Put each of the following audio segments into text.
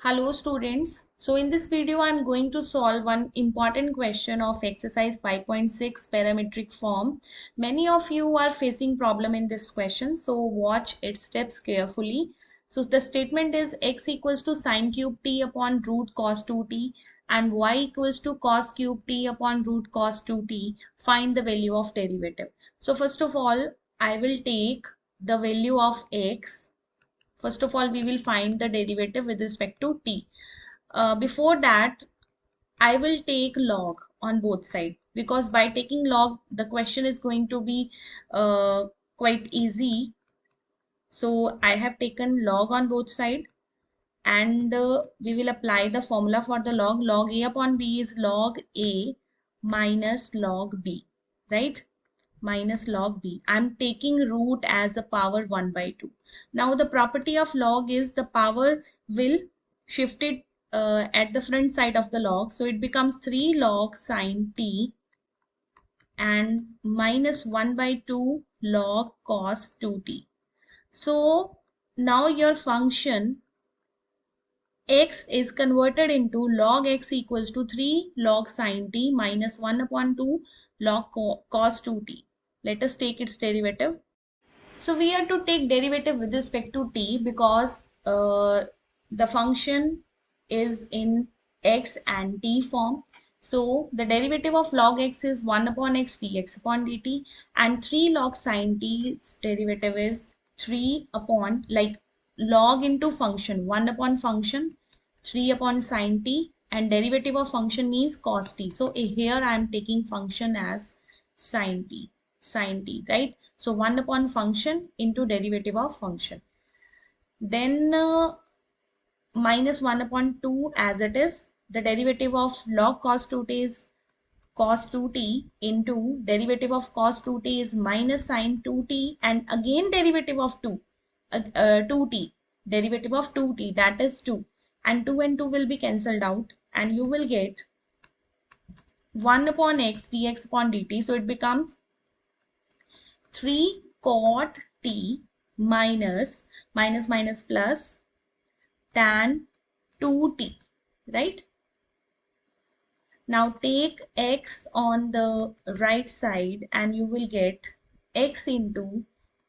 Hello students. So in this video I am going to solve one important question of exercise 5.6 parametric form. Many of you are facing problem in this question, so watch its steps carefully. So the statement is x equals to sin cube t upon root cos 2t and y equals to cos cube t upon root cos 2t. Find the value of derivative. So first of all I will take the value of x. First of all, we will find the derivative with respect to t. Before that, I will take log on both sides, because by taking log, the question is going to be quite easy. So I have taken log on both sides, and we will apply the formula for the log. Log a upon b is log a minus log b, right? Minus log b. I'm taking root as a power 1 by 2. Now the property of log is the power will shift it at the front side of the log. So it becomes 3 log sin t and minus 1 by 2 log cos 2t. So now your function x is converted into log x equals to 3 log sin t minus 1 upon 2 log cos 2t. Let us take its derivative. So we are to take derivative with respect to t because the function is in x and t form. So the derivative of log x is 1 upon x dx upon dt, and 3 log sin t's derivative is 3 upon, like, log into function 1 upon function 3 upon sin t, and derivative of function means cos t. So here I am taking function as sin t, right? So 1 upon function into derivative of function. Then minus 1 upon 2 as it is. The derivative of log cos 2t is cos 2t into derivative of cos 2t is minus sin 2t, and again derivative of 2t, derivative of 2t, that is 2, and 2 and 2 will be cancelled out, and you will get 1 upon x dx upon dt. So it becomes 3 cot t minus minus plus tan 2t, right? Now take x on the right side and you will get x into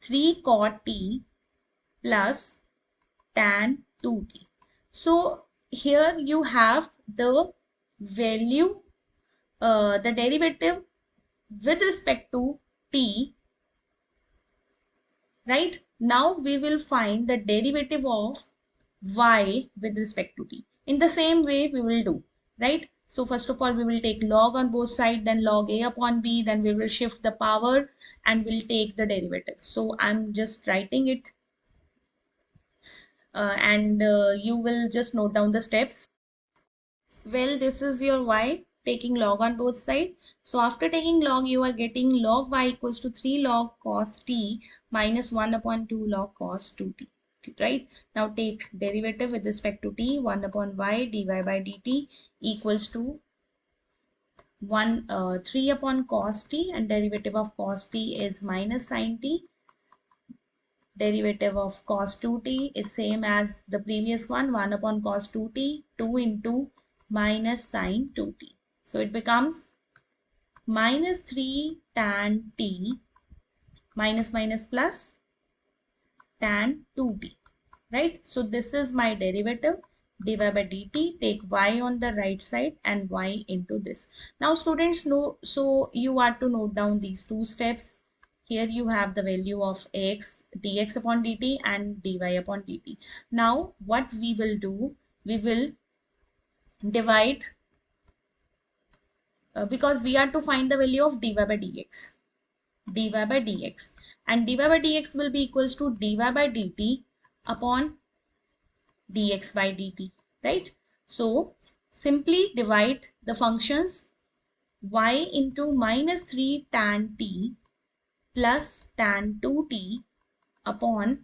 3 cot t plus tan 2t. So here you have the value, the derivative with respect to t, right? Now we will find the derivative of y with respect to t. In the same way we will do, right? So first of all we will take log on both sides, then log a upon b, then we will shift the power and we'll take the derivative. So I'm just writing it and you will just note down the steps. Well, this is your y, taking log on both sides. So after taking log, you are getting log y equals to 3 log cos t minus 1 upon 2 log cos 2t, right? Now take derivative with respect to t. 1 upon y dy by dt equals to 3 upon cos t, and derivative of cos t is minus sin t. Derivative of cos 2t is same as the previous one, 1 upon cos 2t, 2 into minus sin 2t. So it becomes minus 3 tan t minus plus tan 2t, right? So this is my derivative, dy by dt. Take y on the right side and y into this. Now students know, so you are to note down these two steps. Here you have the value of x dx upon dt and dy upon dt. Now what we will do, we will divide because we are to find the value of dy by dx. Dy by dx, and dy by dx will be equals to dy by dt upon dx by dt, right? So simply divide the functions y into minus 3 tan t plus tan 2t upon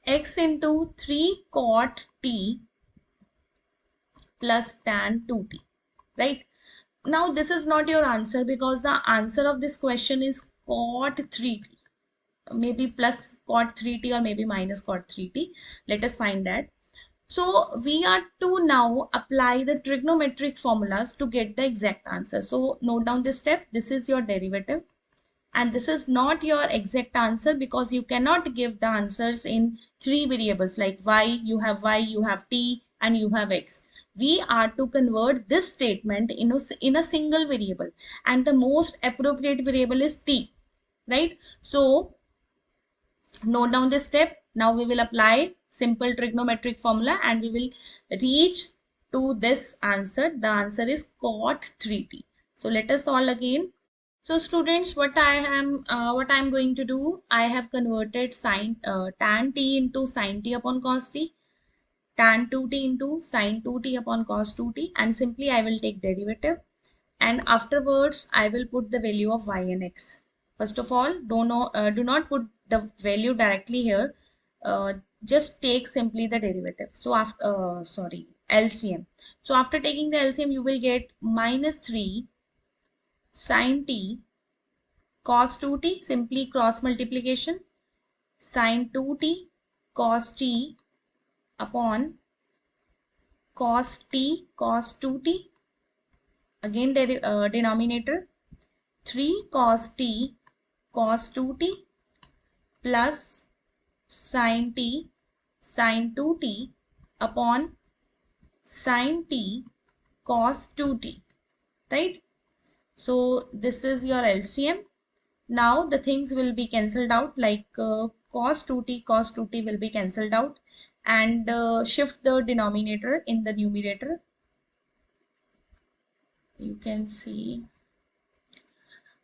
x into 3 cot t plus tan 2t, right? Now this is not your answer because the answer of this question is cot 3t, maybe plus cot 3t or maybe minus cot 3t. Let us find that. So we are to now apply the trigonometric formulas to get the exact answer. So note down this step. This is your derivative, and this is not your exact answer because you cannot give the answers in three variables like y, you have t, and you have x. We are to convert this statement in a single variable, and the most appropriate variable is t, right? So note down this step. Now we will apply simple trigonometric formula and we will reach to this answer. The answer is cot3t. So let us solve again. So students, what I'm going to do, I have converted tan t into sin t upon cos t, tan 2t into sin 2t upon cos 2t, and simply I will take derivative, and afterwards I will put the value of y and x. First of all, do not put the value directly here. Just take simply the derivative. So after LCM. So after taking the LCM, you will get minus 3 sin t cos 2t, simply cross multiplication, sin 2t cos t upon cos 2t, again denominator 3 cos t cos 2t plus sin t sin 2t upon sin t cos 2t, right? So this is your LCM. Now the things will be cancelled out, like cos 2t will be cancelled out, and shift the denominator in the numerator. You can see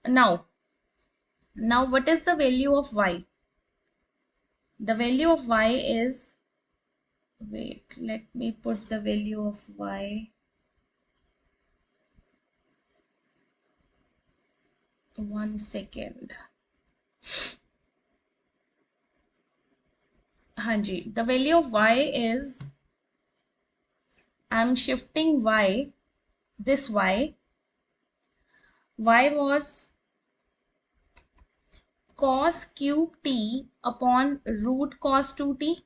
now what is the value of y? The value of y is, wait, let me put the value of y. 1 second. Hanji, the value of y is, I'm shifting y, this y was cos cube t upon root cos 2t,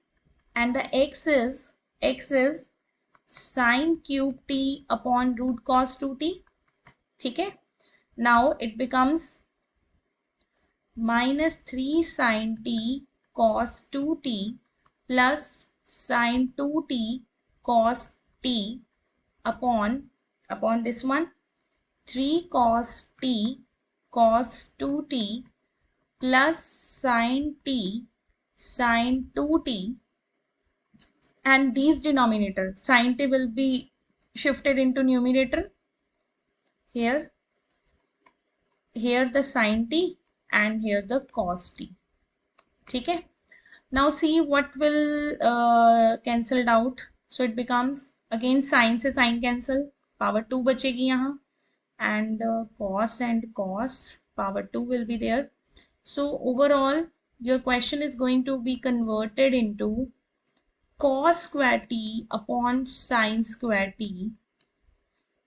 and the x is sin cube t upon root cos 2t. Okay, now it becomes minus 3 sin t cos 2t plus sin 2t cos t upon this one, 3 cos t cos 2t plus sin t sin 2t, and these denominator sin t will be shifted into numerator. Here the sin t and here the cos t. Okay, now see what will cancelled out. So it becomes, again sin से sin cancel, power 2 बचेगी यहाँ, and cos power 2 will be there. So overall your question is going to be converted into cos square t upon sin square t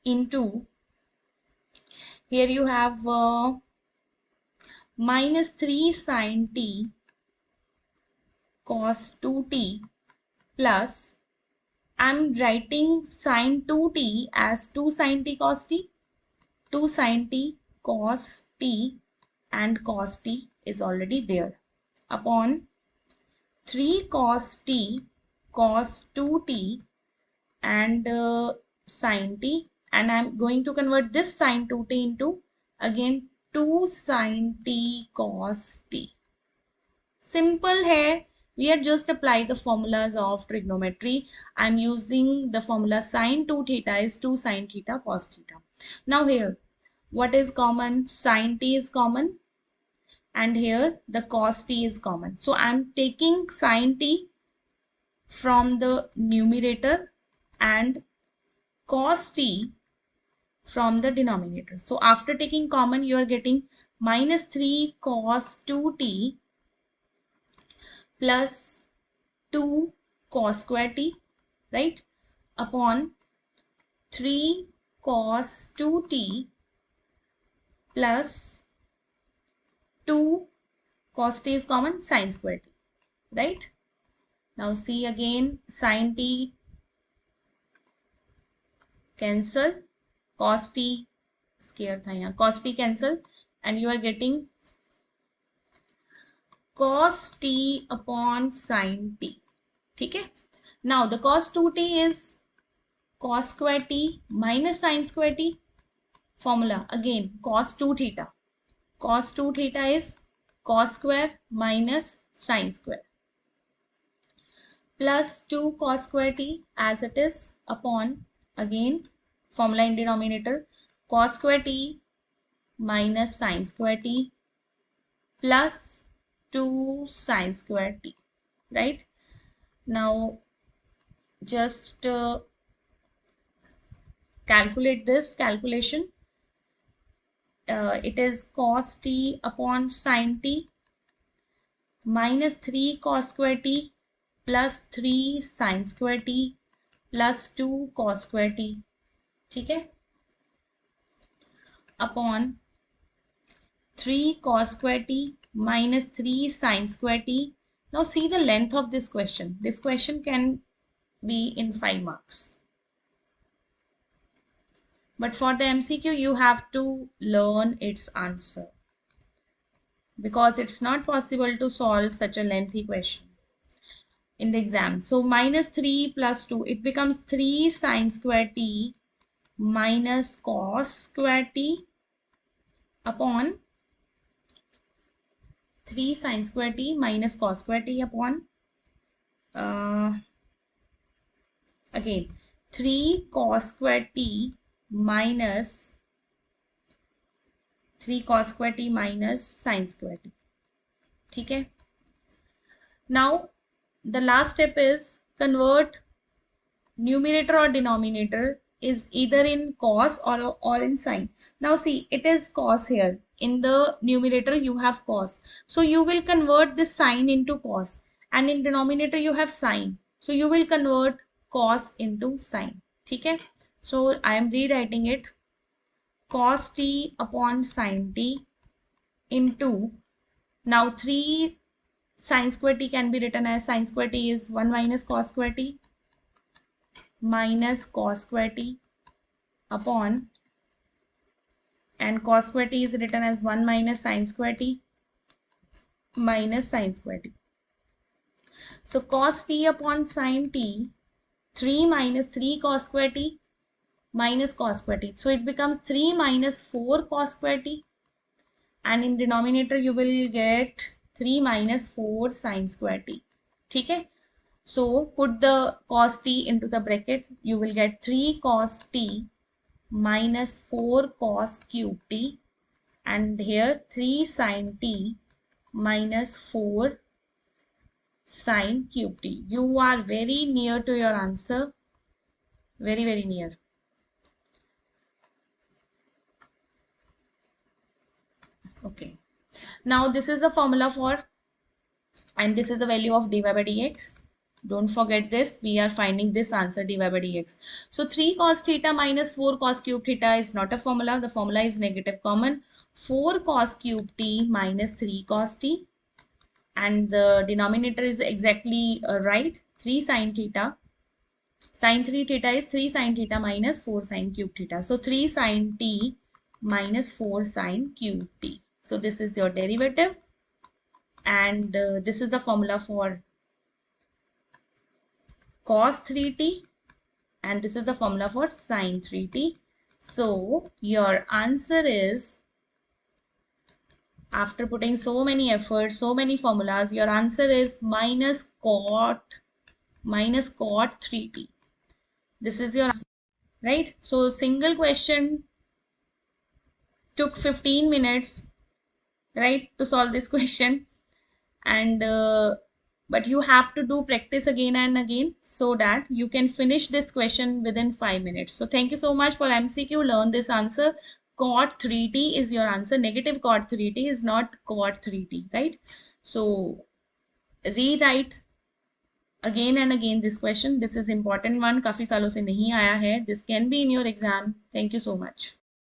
into, here you have minus 3 sin t cos 2t plus, I'm writing sin 2t as 2 sin t cos t, 2 sin t cos t, and cos t is already there, upon 3 cos t cos 2t and sin t, and I'm going to convert this sin 2t into, again, 2 sin t cos t. Simple है. We are just apply the formulas of trigonometry. I'm using the formula sin 2 theta is 2 sin theta cos theta. Now here, what is common? Sin t is common, and here the cos t is common. So I'm taking sin t from the numerator and cos t from the denominator. So after taking common, you are getting minus 3 cos 2t plus 2 cos square t, right, upon 3 cos 2t plus 2 cos t is common, sin square t, right? Now see again, sin t cancel, cos t square था यहाँ, cos t cancel, and you are getting cos t upon sin t. ठीक है. Now the cos 2t is cos square t minus sin square t. Formula again, cos 2 theta. Cos 2 theta is cos square minus sin square plus 2 cos square t as it is upon, again formula in denominator, cos square t minus sin square t plus 2 sin square t, right? Now just calculate this calculation. It is cos t upon sin t minus 3 cos square t plus 3 sin square t plus 2 cos square t, ठीक है, upon 3 cos square t minus 3 sin square t. Now see the length of this question. This question can be in 5 marks. But for the MCQ, you have to learn its answer, because it's not possible to solve such a lengthy question in the exam. So minus 3 plus 2, it becomes 3 sin square t minus cos square t upon 3 sin square t minus cos square t upon again 3 cos square t minus 3 cos square t minus sin square t. ठीक है. Now the last step is convert numerator or denominator is either in cos or in sin. Now see, it is cos here. In the numerator you have cos, so you will convert this sin into cos, and in denominator you have sin, so you will convert cos into sin. ठीक है. So I am rewriting it, cos t upon sin t into, now 3 sin square t can be written as, sin square t is 1 minus cos square t minus cos square t upon, and cos square t is written as 1 minus sin square t minus sin square t. So cos t upon sin t, 3 minus 3 cos square t minus cos square t. So it becomes 3 minus 4 cos square t, and in denominator you will get 3 minus 4 sin square t. ठीक है. So put the cos t into the bracket, you will get 3 cos t minus 4 cos cube t, and here 3 sin t minus 4 sin cube t. You are very near to your answer, very near. Okay, now this is the formula for, and this is the value of dy by dx. Don't forget this, we are finding this answer dy by dx. So 3 cos theta minus 4 cos cube theta is not a formula, the formula is negative common. 4 cos cube t minus 3 cos t, and the denominator is exactly right, 3 sin theta. Sin 3 theta is 3 sin theta minus 4 sin cube theta. So 3 sin t minus 4 sin cube t. So this is your derivative, and this is the formula for cos 3t, and this is the formula for sin 3t. So your answer is, after putting so many efforts, so many formulas, your answer is minus cot 3t. This is your answer, right? So single question took 15 minutes, right, to solve this question, and but you have to do practice again and again so that you can finish this question within 5 minutes. So thank you so much for MCQ. Learn this answer. Cot 3t is your answer. Negative cot 3t is not cot 3t, right? So rewrite again and again this question. This is important one. काफी सालों से नहीं आया है. This can be in your exam. Thank you so much.